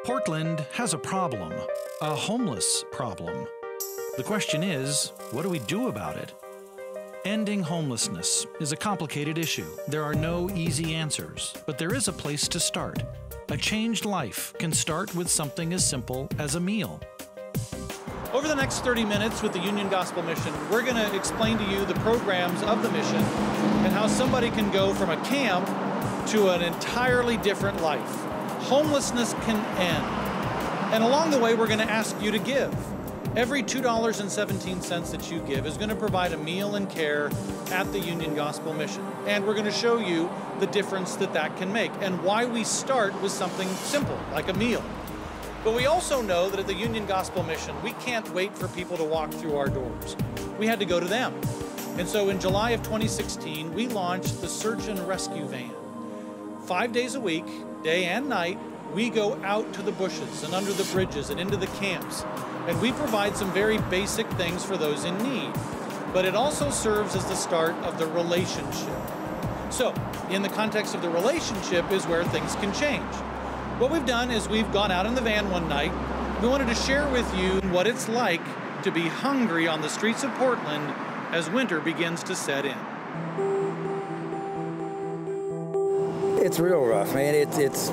Portland has a problem, a homeless problem. The question is, what do we do about it? Ending homelessness is a complicated issue. There are no easy answers, but there is a place to start. A changed life can start with something as simple as a meal. Over the next 30 minutes with the Union Gospel Mission, we're going to explain to you the programs of the mission and how somebody can go from a camp to an entirely different life. Homelessness can end. And along the way, we're going to ask you to give. Every $2.17 that you give is going to provide a meal and care at the Union Gospel Mission. And we're going to show you the difference that that can make and why we start with something simple, like a meal. But we also know that at the Union Gospel Mission, we can't wait for people to walk through our doors. We had to go to them. And so in July of 2016, we launched the Search and Rescue Van. 5 days a week, day and night, we go out to the bushes and under the bridges and into the camps. And we provide some very basic things for those in need. But it also serves as the start of the relationship. So, in the context of the relationship is where things can change. What we've done is we've gone out in the van one night. We wanted to share with you what it's like to be hungry on the streets of Portland as winter begins to set in. It's real rough, man. It's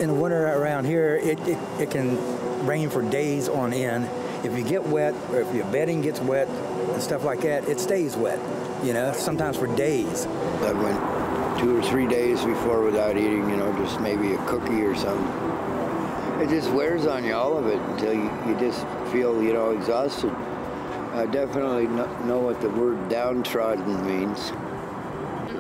in the winter around here, it can rain for days on end. If you get wet, or if your bedding gets wet and stuff like that, it stays wet, you know, sometimes for days. I went 2 or 3 days before without eating, you know, just maybe a cookie or something. It just wears on you, all of it, until you just feel, you know, exhausted. I definitely know what the word downtrodden means.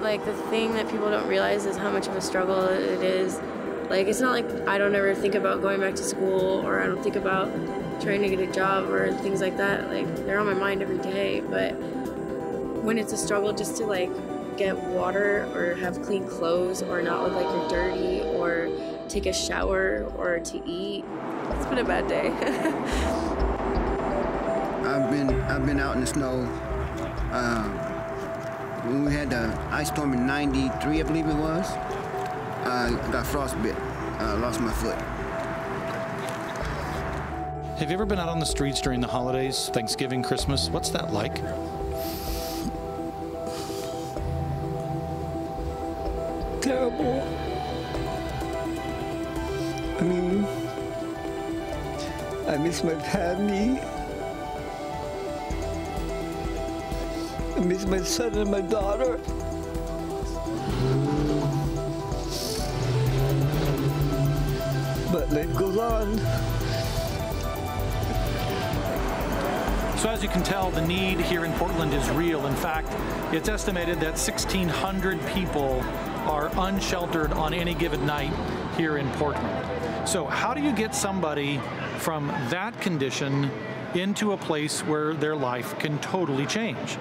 Like, the thing that people don't realize is how much of a struggle it is. Like, it's not like I don't ever think about going back to school, or I don't think about trying to get a job or things like that. Like, they're on my mind every day. But when it's a struggle just to, like, get water or have clean clothes or not look like you're dirty or take a shower or to eat, it's been a bad day. I've been out in the snow. When we had the ice storm in '93, I believe it was, I got frostbit. Lost my foot. Have you ever been out on the streets during the holidays, Thanksgiving, Christmas? What's that like? Terrible. I mean, I miss my family. I miss my son and my daughter. But life goes on. So as you can tell, the need here in Portland is real. In fact, it's estimated that 1,600 people are unsheltered on any given night here in Portland. So how do you get somebody from that condition into a place where their life can totally change?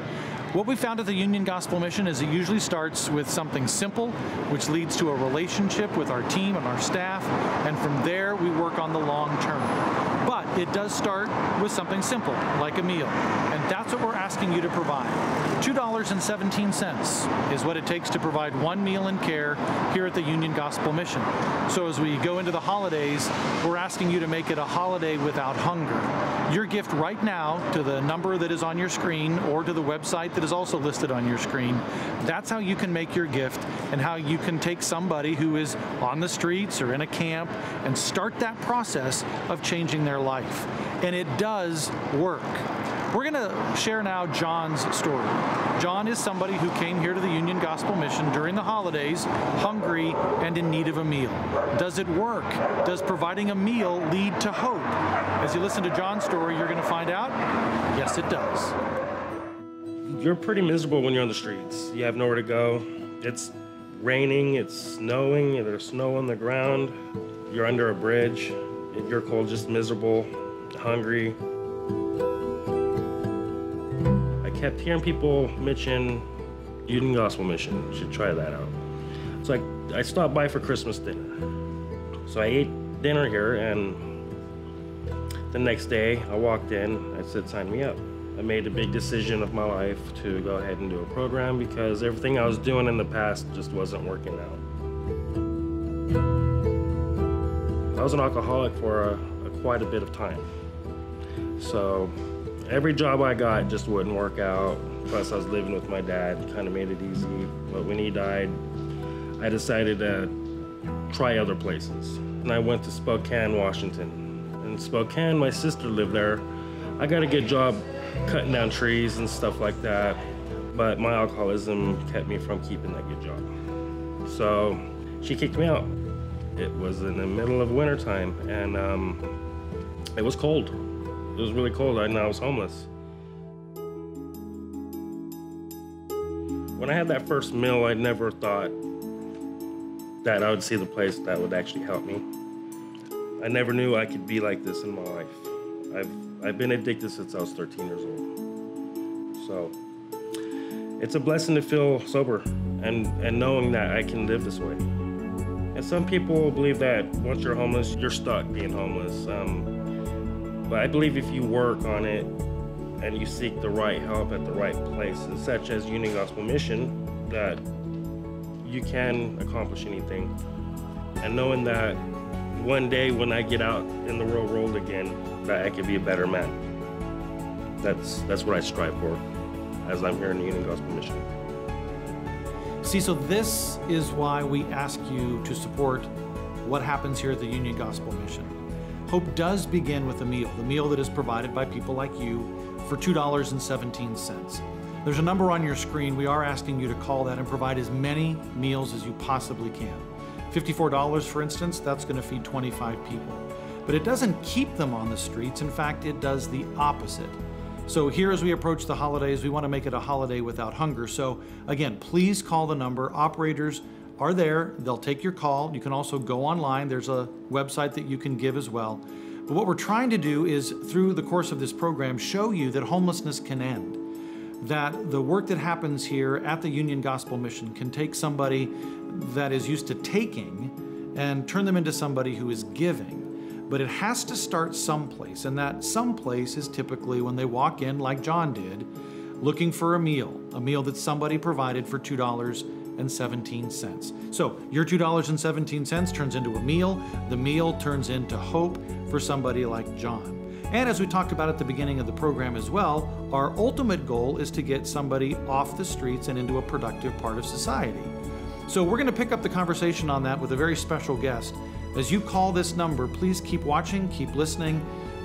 What we found at the Union Gospel Mission is it usually starts with something simple, which leads to a relationship with our team and our staff, and from there we work on the long term. But it does start with something simple, like a meal, and that's what we're asking you to provide. $2.17 is what it takes to provide one meal and care here at the Union Gospel Mission. So as we go into the holidays, we're asking you to make it a holiday without hunger. Your gift right now to the number that is on your screen or to the website that is also listed on your screen, that's how you can make your gift and how you can take somebody who is on the streets or in a camp and start that process of changing their life. And it does work. We're going to share now John's story. John is somebody who came here to the Union Gospel Mission during the holidays, hungry and in need of a meal. Does it work? Does providing a meal lead to hope? As you listen to John's story, you're going to find out, yes, it does. You're pretty miserable when you're on the streets. You have nowhere to go. It's raining, it's snowing, there's snow on the ground. You're under a bridge. You're cold, just miserable, hungry. I kept hearing people mention Union Gospel Mission. You should try that out. So I stopped by for Christmas dinner. So I ate dinner here, and the next day I walked in, I said, sign me up. I made a big decision of my life to go ahead and do a program because everything I was doing in the past just wasn't working out. I was an alcoholic for quite a bit of time. So every job I got just wouldn't work out. Plus I was living with my dad, kind of made it easy. But when he died, I decided to try other places. And I went to Spokane, Washington. In Spokane, my sister lived there. I got a good job cutting down trees and stuff like that, but my alcoholism kept me from keeping that good job. So she kicked me out. It was in the middle of wintertime, and it was cold. It was really cold, and I was homeless. When I had that first meal, I never thought that I would see the place that would actually help me. I never knew I could be like this in my life. I've been addicted since I was 13 years old. So it's a blessing to feel sober and knowing that I can live this way. And some people believe that once you're homeless, you're stuck being homeless. But I believe if you work on it and you seek the right help at the right places, such as Union Gospel Mission, that you can accomplish anything. And knowing that one day when I get out in the real world again, that I can be a better man. That's what I strive for as I'm here in the Union Gospel Mission. See, so this is why we ask you to support what happens here at the Union Gospel Mission. Hope does begin with a meal, the meal that is provided by people like you for $2.17. There's a number on your screen. We are asking you to call that and provide as many meals as you possibly can. $54, for instance, that's going to feed 25 people. But it doesn't keep them on the streets. In fact, it does the opposite. So here as we approach the holidays, we want to make it a holiday without hunger. So again, please call the number. Operators are there. They'll take your call. You can also go online. There's a website that you can give as well. But what we're trying to do is, through the course of this program, show you that homelessness can end. That the work that happens here at the Union Gospel Mission can take somebody that is used to taking and turn them into somebody who is giving. But it has to start someplace, and that someplace is typically when they walk in, like John did, looking for a meal that somebody provided for $2.17. So your $2.17 turns into a meal. The meal turns into hope for somebody like John. And as we talked about at the beginning of the program as well, our ultimate goal is to get somebody off the streets and into a productive part of society. So we're going to pick up the conversation on that with a very special guest. As you call this number, please keep watching, keep listening.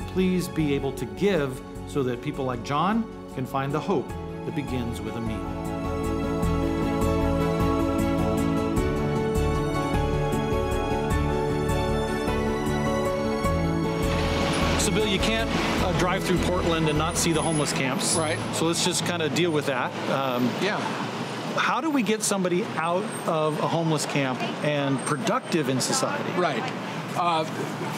Please be able to give so that people like John can find the hope that begins with a meal. So Bill, you can't drive through Portland and not see the homeless camps. Right. So let's just kind of deal with that. Yeah. How do we get somebody out of a homeless camp and productive in society? Right.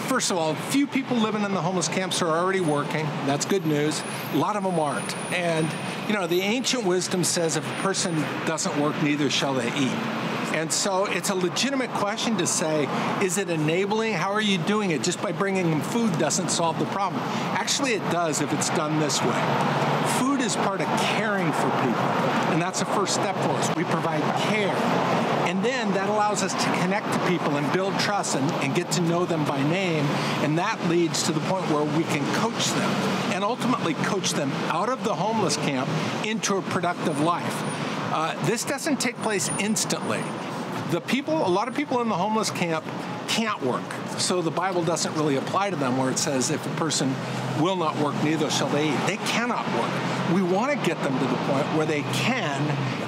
First of all, few people living in the homeless camps are already working. That's good news. A lot of them aren't. And, you know, the ancient wisdom says if a person doesn't work, neither shall they eat. And so it's a legitimate question to say, is it enabling? How are you doing it? Just by bringing them food doesn't solve the problem. Actually, it does if it's done this way. Food is part of caring for people, and that's the first step for us. We provide care, and then that allows us to connect to people and build trust and get to know them by name, and that leads to the point where we can coach them and ultimately coach them out of the homeless camp into a productive life. This doesn't take place instantly. A lot of people in the homeless camp can't work, so the Bible doesn't really apply to them where it says if a person will not work, neither shall they eat. They cannot work. We want to get them to the point where they can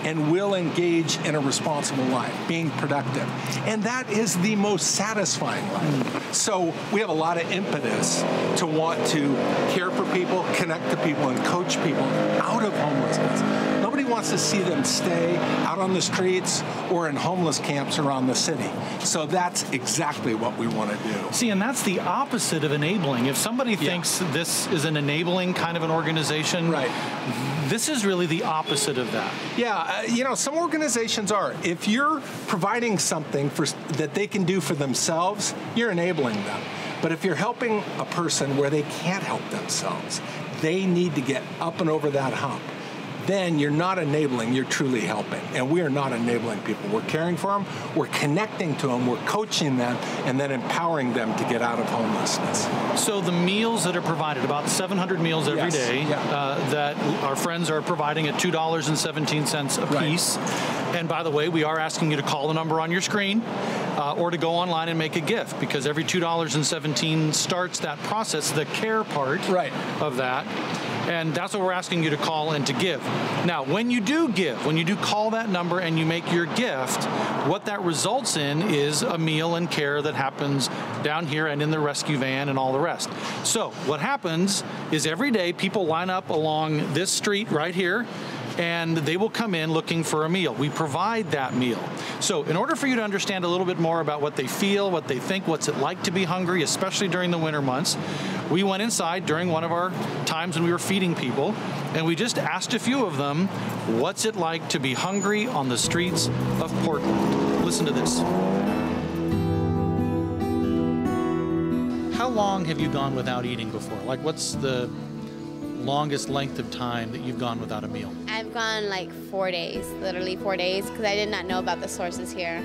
and will engage in a responsible life, being productive. And that is the most satisfying life. So we have a lot of impetus to want to care for people, connect to people, and coach people out of homelessness. Nobody wants to see them stay out on the streets or in homeless camps around the city. So that's exactly what we want to do. See, and that's the opposite of enabling. If somebody thinks this is an enabling kind of an organization, right, this is really the opposite of that. Yeah, you know, some organizations are. If you're providing something that they can do for themselves, you're enabling them. But if you're helping a person where they can't help themselves, they need to get up and over that hump. then you're not enabling, you're truly helping. And we are not enabling people. We're caring for them, we're connecting to them, we're coaching them, and then empowering them to get out of homelessness. So the meals that are provided, about 700 meals every day, that our friends are providing at $2.17 a piece. And by the way, we are asking you to call the number on your screen or to go online and make a gift, because every $2.17 starts that process, the care part of that. And that's what we're asking you to call and to give. Now, when you do give, when you do call that number and you make your gift, what that results in is a meal and care that happens down here and in the rescue van and all the rest. So what happens is every day people line up along this street right here, and they will come in looking for a meal. We provide that meal. So in order for you to understand a little bit more about what they feel, what they think, what's it like to be hungry, especially during the winter months, we went inside during one of our times when we were feeding people, and we just asked a few of them, what's it like to be hungry on the streets of Portland? Listen to this. How long have you gone without eating before? Like, what's the longest length of time that you've gone without a meal? I've gone like 4 days, literally 4 days, because I did not know about the sources here.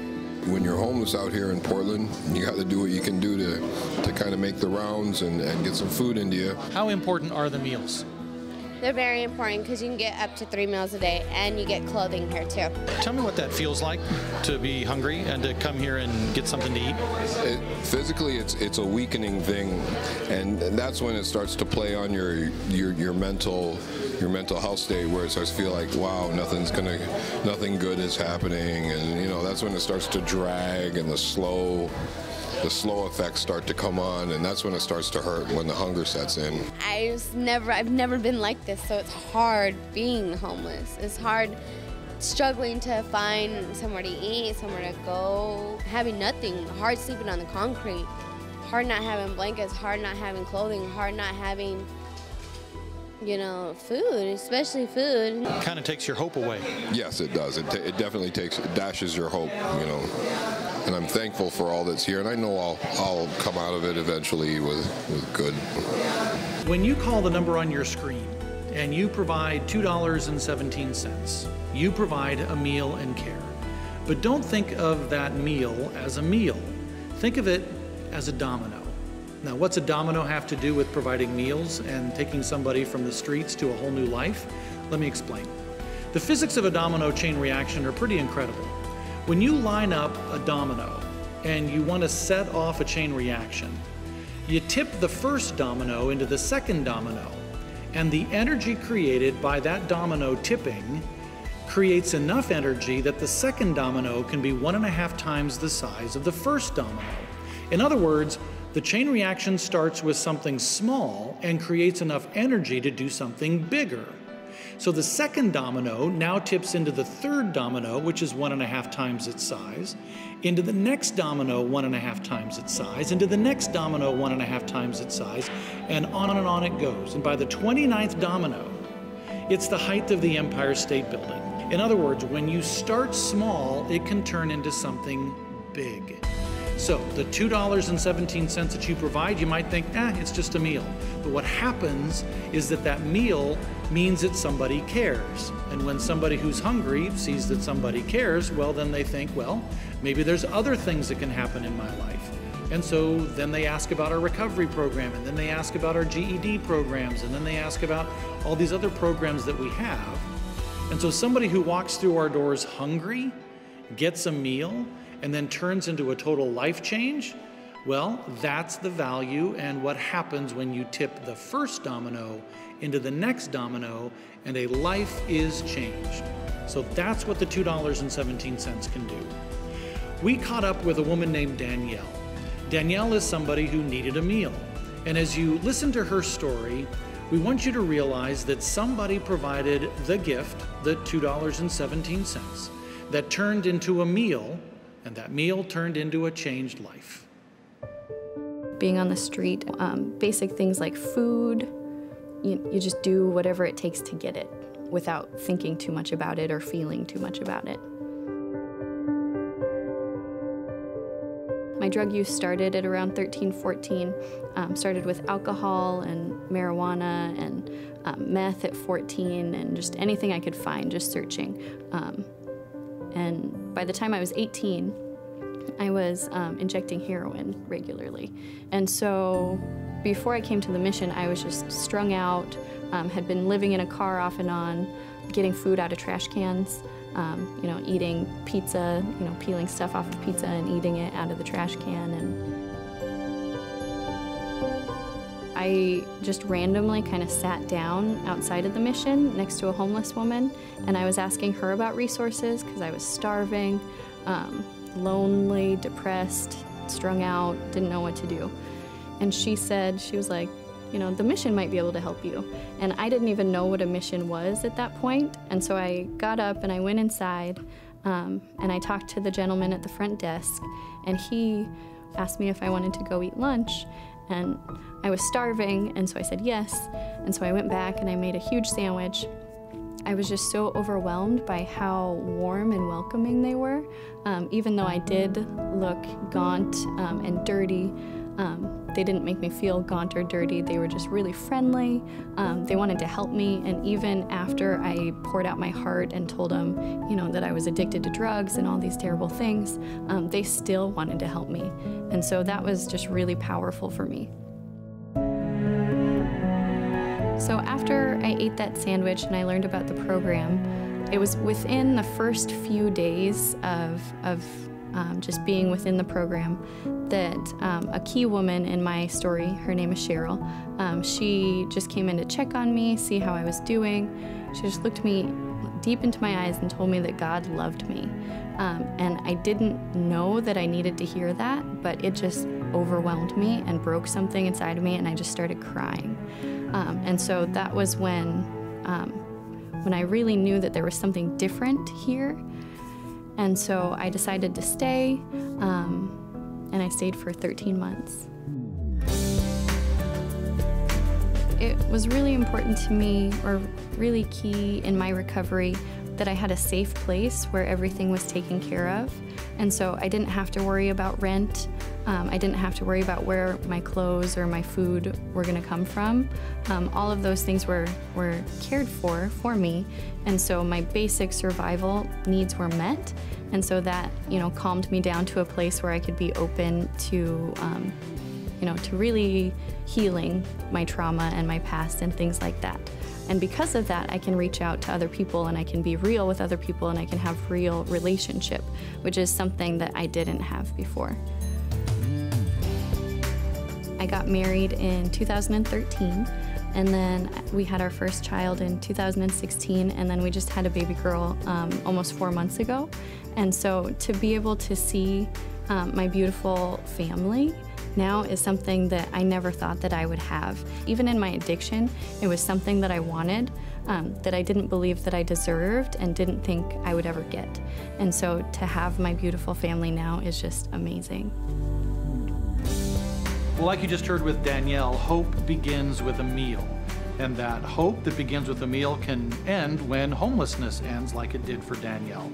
When you're homeless out here in Portland, you got to do what you can do to kind of make the rounds and get some food into you. How important are the meals? They're very important because you can get up to 3 meals a day, and you get clothing here too. Tell me what that feels like to be hungry and to come here and get something to eat. Physically, it's a weakening thing, and that's when it starts to play on your mental health state, where it starts to feel like, wow, nothing good is happening, and that's when it starts to drag and the slow effects start to come on, and that's when it starts to hurt, when the hunger sets in. I've never been like this, so it's hard being homeless. It's hard struggling to find somewhere to eat, somewhere to go, having nothing, hard sleeping on the concrete, hard not having blankets, hard not having clothing, hard not having food, especially food. It kind of takes your hope away. Yes, it does. It definitely dashes your hope, And I'm thankful for all that's here, and I know I'll come out of it eventually with good. When you call the number on your screen and you provide $2.17, you provide a meal and care. But don't think of that meal as a meal. Think of it as a domino. Now, what's a domino have to do with providing meals and taking somebody from the streets to a whole new life? Let me explain. The physics of a domino chain reaction are pretty incredible. When you line up a domino and you want to set off a chain reaction, you tip the first domino into the second domino, and the energy created by that domino tipping creates enough energy that the second domino can be 1.5 times the size of the first domino. In other words, the chain reaction starts with something small and creates enough energy to do something bigger. So the second domino now tips into the third domino, which is 1.5 times its size, into the next domino 1.5 times its size, into the next domino 1.5 times its size, and on it goes. And by the 29th domino, it's the height of the Empire State Building. In other words, when you start small, it can turn into something big. So the $2.17 that you provide, you might think, it's just a meal. But what happens is that meal means that somebody cares. And when somebody who's hungry sees that somebody cares, well, then they think, well, maybe there's other things that can happen in my life. And so then they ask about our recovery program, and then they ask about our GED programs, and then they ask about all these other programs that we have. And so somebody who walks through our doors hungry, gets a meal, and then turns into a total life change, well, that's the value and what happens when you tip the first domino into the next domino and a life is changed. So that's what the $2.17 can do. We caught up with a woman named Danielle. Danielle is somebody who needed a meal. And as you listen to her story, we want you to realize that somebody provided the gift, the $2.17, that turned into a meal, and that meal turned into a changed life. Being on the street, basic things like food, you just do whatever it takes to get it without thinking too much about it or feeling too much about it. My drug use started at around 13, 14. Started with alcohol and marijuana and meth at 14, and just anything I could find, just searching. And by the time I was 18, I was injecting heroin regularly. And so before I came to the mission, I was just strung out, had been living in a car off and on, getting food out of trash cans, you know, eating pizza, you know, peeling stuff off of pizza and eating it out of the trash can. And I just randomly kind of sat down outside of the mission next to a homeless woman, and I was asking her about resources because I was starving, lonely, depressed, strung out, didn't know what to do. And she said, she was like, you know, the mission might be able to help you. And I didn't even know what a mission was at that point. And so I got up and I went inside, and I talked to the gentleman at the front desk, and he asked me if I wanted to go eat lunch. And I was starving, and so I said yes. And so I went back and I made a huge sandwich. I was just so overwhelmed by how warm and welcoming they were. Even though I did look gaunt and dirty, they didn't make me feel gaunt or dirty. They were just really friendly. They wanted to help me, and even after I poured out my heart and told them, you know, that I was addicted to drugs and all these terrible things, they still wanted to help me. And so that was just really powerful for me. So after I ate that sandwich and I learned about the program, it was within the first few days of just being within the program that a key woman in my story, her name is Cheryl, she just came in to check on me, see how I was doing. She just looked me deep into my eyes and told me that God loved me. And I didn't know that I needed to hear that, but it just overwhelmed me and broke something inside of me, and I just started crying. And so that was when I really knew that there was something different here. And so I decided to stay, and I stayed for 13 months. It was really important to me, or really key in my recovery, that I had a safe place where everything was taken care of. And so I didn't have to worry about rent. I didn't have to worry about where my clothes or my food were gonna come from. All of those things were cared for me. And so my basic survival needs were met. And so that, you know, calmed me down to a place where I could be open to, you know, to really healing my trauma and my past and things like that. And because of that, I can reach out to other people, and I can be real with other people, and I can have real relationship, which is something that I didn't have before. I got married in 2013, and then we had our first child in 2016, and then we just had a baby girl almost 4 months ago. And so to be able to see my beautiful family now is something that I never thought that I would have. Even in my addiction, it was something that I wanted, that I didn't believe that I deserved and didn't think I would ever get. And so to have my beautiful family now is just amazing. Well, like you just heard with Danielle, hope begins with a meal. And that hope that begins with a meal can end when homelessness ends, like it did for Danielle.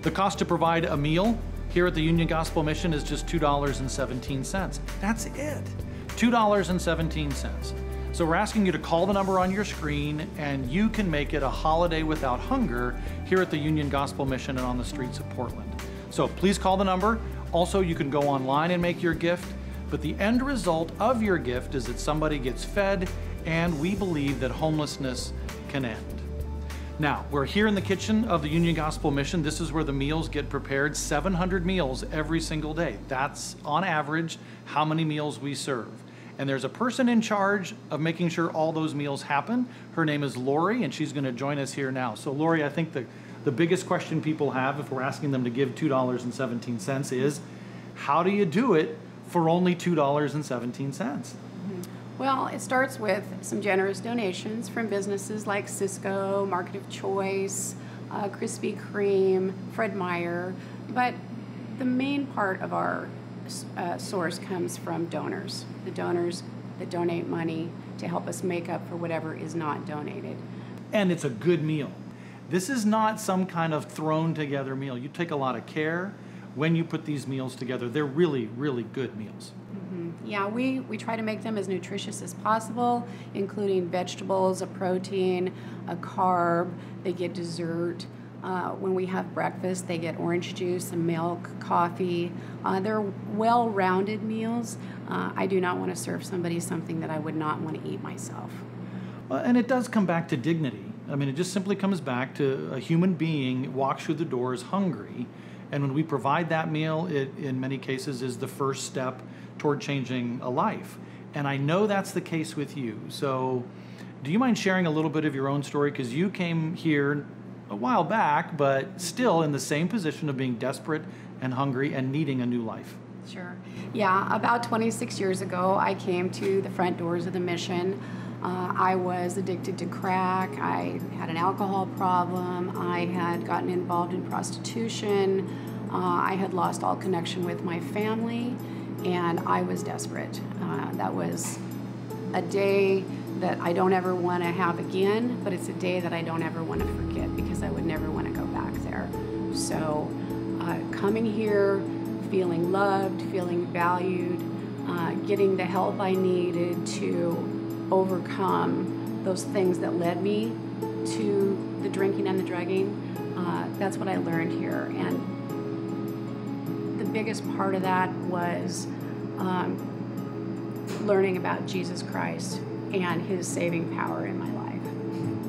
The cost to provide a meal here at the Union Gospel Mission is just $2.17. That's it, $2.17. So we're asking you to call the number on your screen, and you can make it a holiday without hunger here at the Union Gospel Mission and on the streets of Portland. So please call the number. Also, you can go online and make your gift, but the end result of your gift is that somebody gets fed, and we believe that homelessness can end. Now, we're here in the kitchen of the Union Gospel Mission. This is where the meals get prepared, 700 meals every single day. That's, on average, how many meals we serve. And there's a person in charge of making sure all those meals happen. Her name is Lori, and she's going to join us here now. So, Lori, I think the biggest question people have if we're asking them to give $2.17 is, how do you do it for only $2.17? Well, it starts with some generous donations from businesses like Cisco, Market of Choice, Krispy Kreme, Fred Meyer, but the main part of our source comes from donors, the donors that donate money to help us make up for whatever is not donated. And it's a good meal. This is not some kind of thrown together meal. You take a lot of care when you put these meals together. They're really, really good meals. Yeah, we try to make them as nutritious as possible, including vegetables, a protein, a carb. They get dessert. When we have breakfast, they get orange juice and milk, coffee. They're well-rounded meals. I do not want to serve somebody something that I would not want to eat myself. And it does come back to dignity. I mean, it just simply comes back to a human being walks through the doors hungry, and when we provide that meal, it in many cases is the first step toward changing a life. And I know that's the case with you. So do you mind sharing a little bit of your own story? Because you came here a while back, but still in the same position of being desperate and hungry and needing a new life. Sure. Yeah, about 26 years ago, I came to the front doors of the mission. I was addicted to crack. I had an alcohol problem. I had gotten involved in prostitution. I had lost all connection with my family, and I was desperate. That was a day that I don't ever want to have again, but it's a day that I don't ever want to forget because I would never want to go back there. So coming here, feeling loved, feeling valued, getting the help I needed to overcome those things that led me to the drinking and the drugging, that's what I learned here. And the biggest part of that was learning about Jesus Christ and his saving power in my life.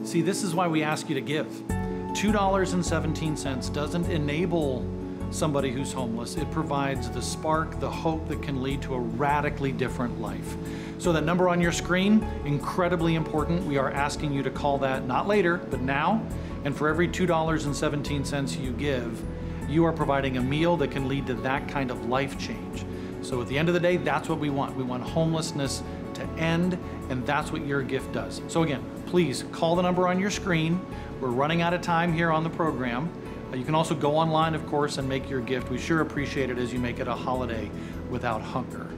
See, this is why we ask you to give. $2.17 doesn't enable somebody who's homeless. It provides the spark, the hope that can lead to a radically different life. So that number on your screen, incredibly important. We are asking you to call that not later, but now. And for every $2.17 you give, you are providing a meal that can lead to that kind of life change. So at the end of the day, that's what we want. We want homelessness to end, and that's what your gift does. So again, please call the number on your screen. We're running out of time here on the program. You can also go online, of course, and make your gift. We sure appreciate it as you make it a holiday without hunger.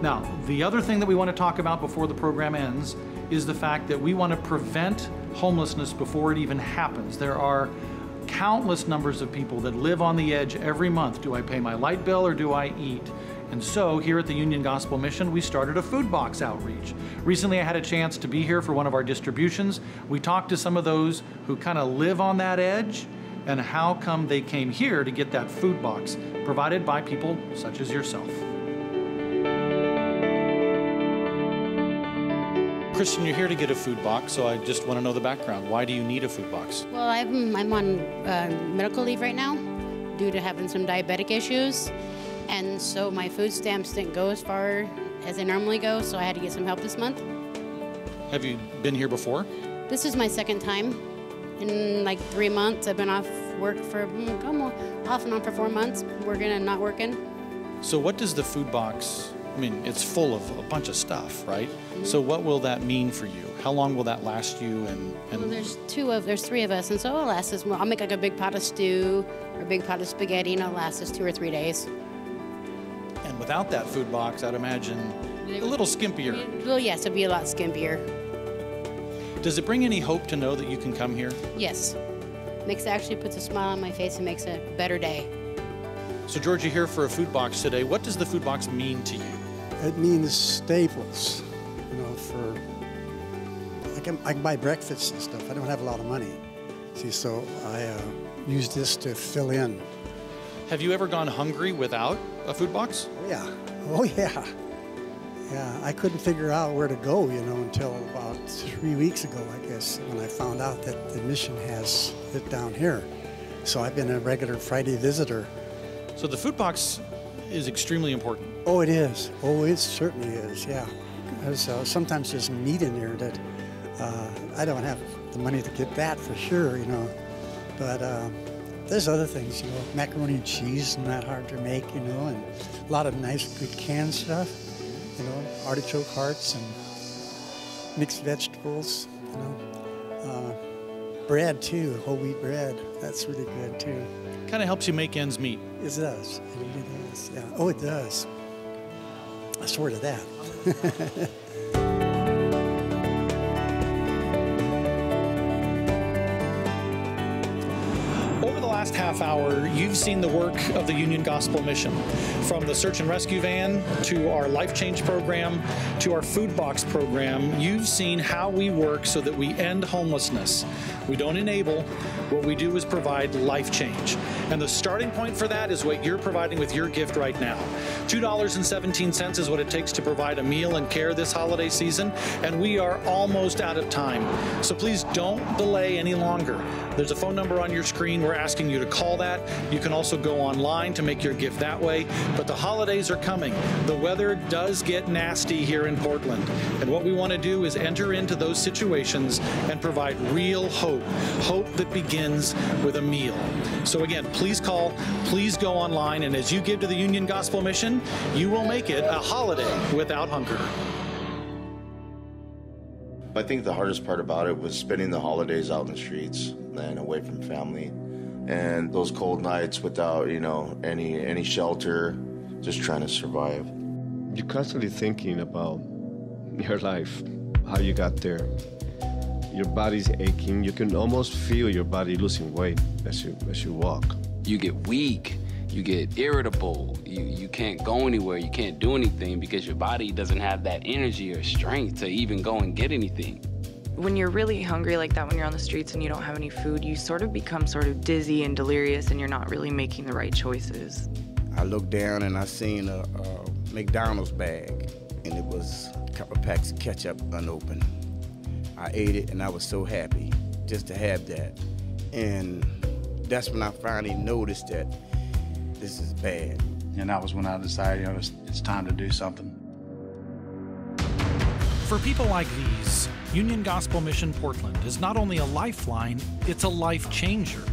Now, the other thing that we want to talk about before the program ends is the fact that we want to prevent homelessness before it even happens. There are countless numbers of people that live on the edge every month. Do I pay my light bill or do I eat? And so here at the Union Gospel Mission, we started a food box outreach. Recently, I had a chance to be here for one of our distributions. We talked to some of those who kind of live on that edge and how come they came here to get that food box provided by people such as yourself. Kristen, you're here to get a food box, so I just want to know the background. Why do you need a food box? Well, I'm on medical leave right now due to having some diabetic issues, and so my food stamps didn't go as far as they normally go, so I had to get some help this month. Have you been here before? This is my second time. In like 3 months, I've been off work for, off and on for 4 months, working and not working. So what does the food box, I mean, it's full of a bunch of stuff, right? Mm-hmm. So what will that mean for you? How long will that last you? Well, there's 3 of us, and so it'll last us, I'll make like a big pot of stew or a big pot of spaghetti, and it'll last us 2 or 3 days. And without that food box, I'd imagine a little skimpier. Well, yes, it'd be a lot skimpier. Does it bring any hope to know that you can come here? Yes. Actually puts a smile on my face and makes a better day. So George, you're here for a food box today. What does the food box mean to you? It means staples, for, I can buy breakfast and stuff. I don't have a lot of money. See, so I use this to fill in. Have you ever gone hungry without a food box? Oh, yeah. Oh, yeah. Yeah, I couldn't figure out where to go, until about 3 weeks ago, I guess, when I found out that the mission has it down here. So I've been a regular Friday visitor. So the food box is extremely important. Oh, it is. Oh, it certainly is, yeah. There's sometimes there's meat in there that I don't have the money to get that for sure, But there's other things, macaroni and cheese, not hard to make, and a lot of nice, good canned stuff. Artichoke hearts and mixed vegetables, bread too, whole wheat bread. That's really good too. Kind of helps you make ends meet. It does. It really does. Yeah. Oh, it does. I swear to that. Over the last half half hour, you've seen the work of the Union Gospel Mission. From the search and rescue van to our LifeChange program to our food box program, you've seen how we work so that we end homelessness. We don't enable. What we do is provide life change. And the starting point for that is what you're providing with your gift right now. $2.17 is what it takes to provide a meal and care this holiday season, and we are almost out of time. So please don't delay any longer. There's a phone number on your screen. We're asking you to call that. You can also go online to make your gift that way. But the holidays are coming. The weather does get nasty here in Portland. And what we want to do is enter into those situations and provide real hope. Hope that begins with a meal. So again, please call, please go online, and as you give to the Union Gospel Mission, you will make it a holiday without hunger. I think the hardest part about it was spending the holidays out in the streets and away from family, and those cold nights without, any shelter, just trying to survive. You're constantly thinking about your life, how you got there. Your body's aching. You can almost feel your body losing weight as you walk. You get weak. You get irritable, you can't go anywhere, you can't do anything because your body doesn't have that energy or strength to even go and get anything. When you're really hungry like that, when you're on the streets and you don't have any food, you sort of become sort of dizzy and delirious and you're not really making the right choices. I looked down and I seen a McDonald's bag, and it was a couple of packs of ketchup unopened. I ate it and I was so happy just to have that. And that's when I finally noticed that this is bad. And that was when I decided it's time to do something. For people like these, Union Gospel Mission Portland is not only a lifeline, it's a life changer.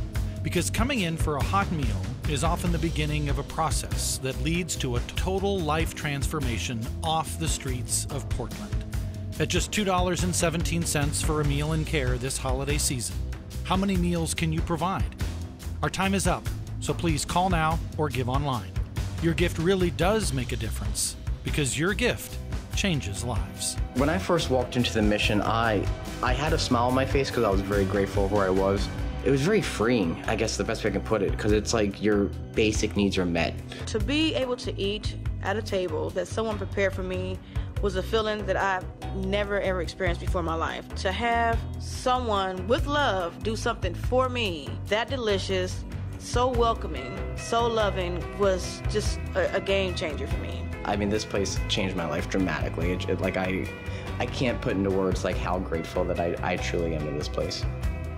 Because coming in for a hot meal is often the beginning of a process that leads to a total life transformation off the streets of Portland. At just $2.17 for a meal and care this holiday season, how many meals can you provide? Our time is up. So please call now or give online. Your gift really does make a difference because your gift changes lives. When I first walked into the mission, I had a smile on my face because I was very grateful for where I was. It was very freeing, I guess the best way I can put it, because it's like your basic needs are met. To be able to eat at a table that someone prepared for me was a feeling that I've never ever experienced before in my life. To have someone with love do something for me that delicious, so welcoming, so loving, was just a game changer for me. I mean, this place changed my life dramatically. I can't put into words like how grateful that I truly am in this place.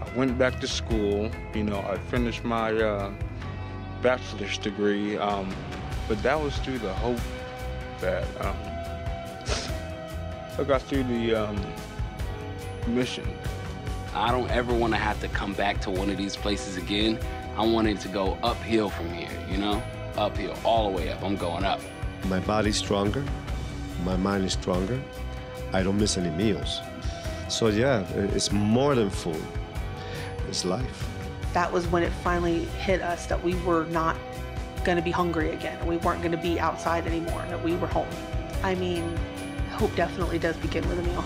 I went back to school. I finished my bachelor's degree, but that was through the hope that I got through the mission. I don't ever want to have to come back to one of these places again. I wanted to go uphill from here, uphill, all the way up. I'm going up. My body's stronger, my mind is stronger. I don't miss any meals. So yeah, it's more than food, it's life. That was when it finally hit us that we were not going to be hungry again. We weren't going to be outside anymore, that we were home. I mean, hope definitely does begin with a meal.